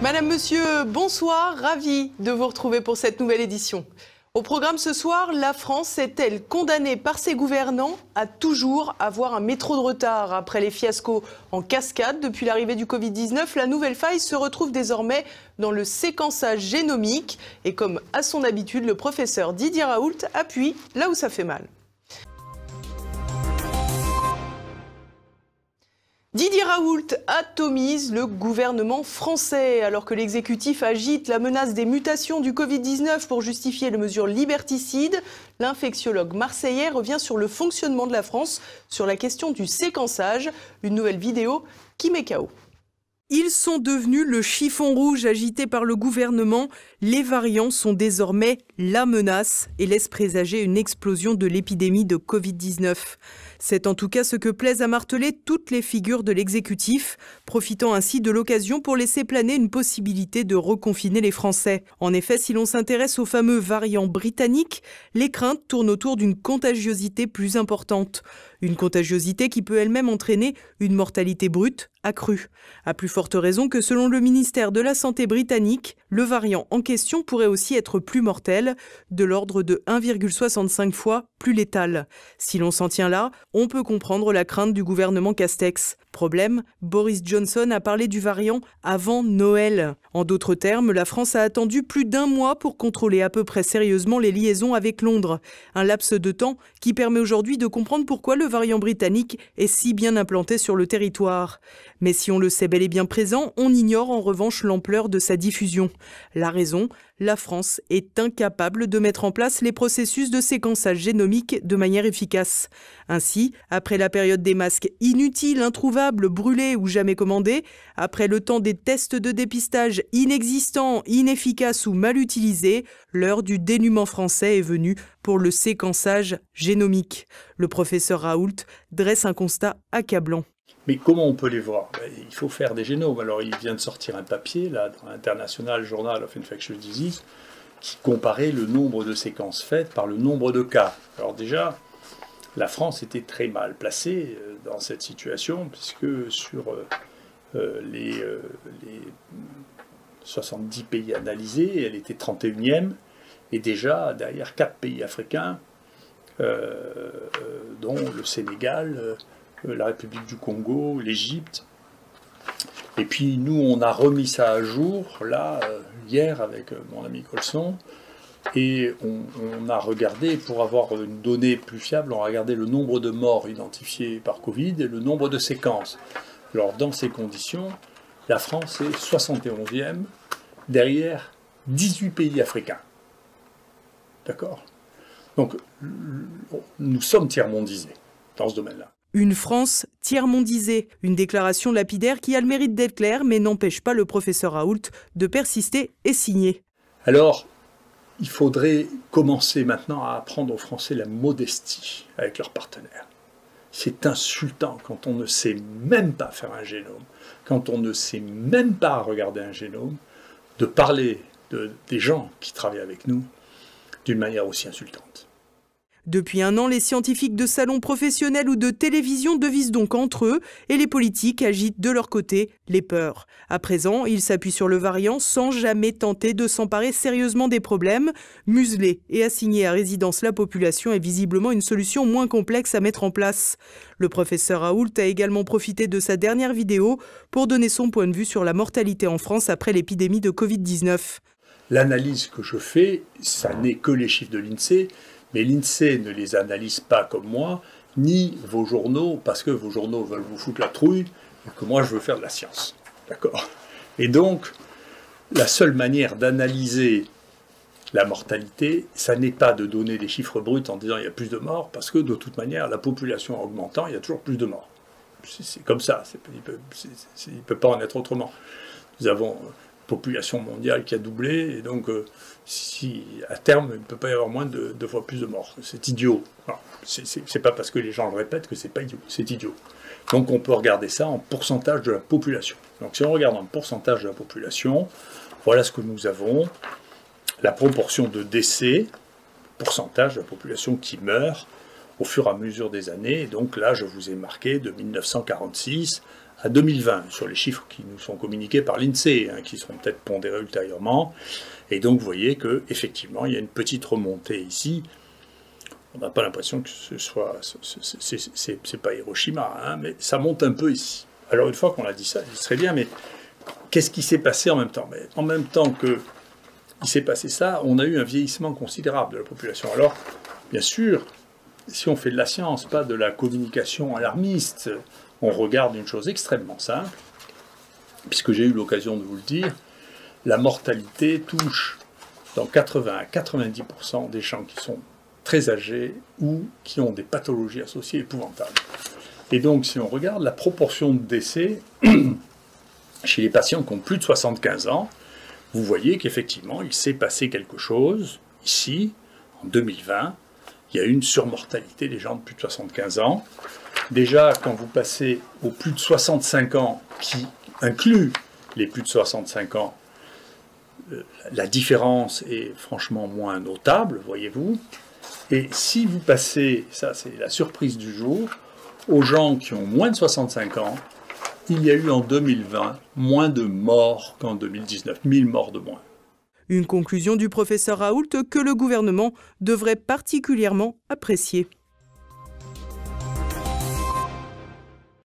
Madame, Monsieur, bonsoir, ravi de vous retrouver pour cette nouvelle édition. Au programme ce soir, la France est-elle condamnée par ses gouvernants à toujours avoir un métro de retard? Après les fiascos en cascade depuis l'arrivée du Covid-19, la nouvelle faille se retrouve désormais dans le séquençage génomique. Et comme à son habitude, le professeur Didier Raoult appuie là où ça fait mal. Didier Raoult atomise le gouvernement français. Alors que l'exécutif agite la menace des mutations du Covid-19 pour justifier les mesures liberticides, l'infectiologue marseillais revient sur le fonctionnement de la France, sur la question du séquençage. Une nouvelle vidéo qui met KO. Ils sont devenus le chiffon rouge agité par le gouvernement. Les variants sont désormais la menace et laissent présager une explosion de l'épidémie de Covid-19. C'est en tout cas ce que plaisent à marteler toutes les figures de l'exécutif, profitant ainsi de l'occasion pour laisser planer une possibilité de reconfiner les Français. En effet, si l'on s'intéresse au fameux variant britannique, les craintes tournent autour d'une contagiosité plus importante. Une contagiosité qui peut elle-même entraîner une mortalité brute accrue. À plus forte raison que selon le ministère de la Santé britannique, le variant en question pourrait aussi être plus mortel, de l'ordre de 1,65 fois plus létal. Si l'on s'en tient là, on peut comprendre la crainte du gouvernement Castex. Problème, Boris Johnson a parlé du variant avant Noël. En d'autres termes, la France a attendu plus d'un mois pour contrôler à peu près sérieusement les liaisons avec Londres. Un laps de temps qui permet aujourd'hui de comprendre pourquoi le variant britannique est si bien implanté sur le territoire. Mais si on le sait bel et bien présent, on ignore en revanche l'ampleur de sa diffusion. La raison, la France est incapable de mettre en place les processus de séquençage génomique de manière efficace. Ainsi, après la période des masques inutiles, introuvables, brûlés ou jamais commandés, après le temps des tests de dépistage inexistants, inefficaces ou mal utilisés, l'heure du dénuement français est venue pour le séquençage génomique. Le professeur Raoult dresse un constat accablant. Mais comment on peut les voir? Il faut faire des génomes. Alors il vient de sortir un papier là, dans l'International Journal of Infectious Disease qui comparait le nombre de séquences faites par le nombre de cas. Alors déjà, la France était très mal placée dans cette situation, puisque sur les 70 pays analysés, elle était 31e, et déjà derrière 4 pays africains, dont le Sénégal, la République du Congo, l'Égypte. Et puis nous, on a remis ça à jour, là, hier, avec mon ami Colson, et on a regardé, pour avoir une donnée plus fiable, on a regardé le nombre de morts identifiés par Covid et le nombre de séquences. Alors dans ces conditions, la France est 71e, derrière 18 pays africains. D'accord? Donc nous sommes tiers-mondisés dans ce domaine-là. Une France tiers-mondisée, une déclaration lapidaire qui a le mérite d'être claire, mais n'empêche pas le professeur Raoult de persister et signer. Alors, il faudrait commencer maintenant à apprendre aux Français la modestie avec leurs partenaires. C'est insultant quand on ne sait même pas faire un génome, quand on ne sait même pas regarder un génome, de parler des gens qui travaillent avec nous d'une manière aussi insultante. Depuis un an, les scientifiques de salons professionnels ou de télévision devisent donc entre eux et les politiques agitent de leur côté les peurs. À présent, ils s'appuient sur le variant sans jamais tenter de s'emparer sérieusement des problèmes. Museler et assigner à résidence la population est visiblement une solution moins complexe à mettre en place. Le professeur Raoult a également profité de sa dernière vidéo pour donner son point de vue sur la mortalité en France après l'épidémie de Covid-19. L'analyse que je fais, ça n'est que les chiffres de l'INSEE, mais l'INSEE ne les analyse pas comme moi, ni vos journaux, parce que vos journaux veulent vous foutre la trouille, et que moi je veux faire de la science. D'accord? Et donc, la seule manière d'analyser la mortalité, ça n'est pas de donner des chiffres bruts en disant il y a plus de morts, parce que de toute manière, la population augmentant, il y a toujours plus de morts. C'est comme ça, il ne peut pas en être autrement. Nous avons population mondiale qui a doublé, et donc si à terme il ne peut pas y avoir moins de 2 fois plus de morts. C'est idiot. C'est pas parce que les gens le répètent que c'est pas idiot, c'est idiot. Donc on peut regarder ça en pourcentage de la population. Donc si on regarde en pourcentage de la population, voilà ce que nous avons. La proportion de décès, pourcentage de la population qui meurt au fur et à mesure des années. Et donc là je vous ai marqué de 1946 à 2020, sur les chiffres qui nous sont communiqués par l'INSEE, hein, qui seront peut-être pondérés ultérieurement. Et donc vous voyez qu'effectivement, il y a une petite remontée ici. On n'a pas l'impression que ce soit... c'est pas Hiroshima, hein, mais ça monte un peu ici. Alors une fois qu'on a dit ça, il serait bien, mais qu'est-ce qui s'est passé en même temps? Mais en même temps qu'il s'est passé ça, on a eu un vieillissement considérable de la population. Alors, bien sûr, si on fait de la science, pas de la communication alarmiste, on regarde une chose extrêmement simple, puisque j'ai eu l'occasion de vous le dire, la mortalité touche dans 80 à 90% des gens qui sont très âgés ou qui ont des pathologies associées épouvantables. Et donc, si on regarde la proportion de décès chez les patients qui ont plus de 75 ans, vous voyez qu'effectivement, il s'est passé quelque chose ici, en 2020. Il y a eu une surmortalité des gens de plus de 75 ans. Déjà, quand vous passez aux plus de 65 ans, qui inclut les plus de 65 ans, la différence est franchement moins notable, voyez-vous. Et si vous passez, ça c'est la surprise du jour, aux gens qui ont moins de 65 ans, il y a eu en 2020 moins de morts qu'en 2019, 1000 morts de moins. Une conclusion du professeur Raoult que le gouvernement devrait particulièrement apprécier.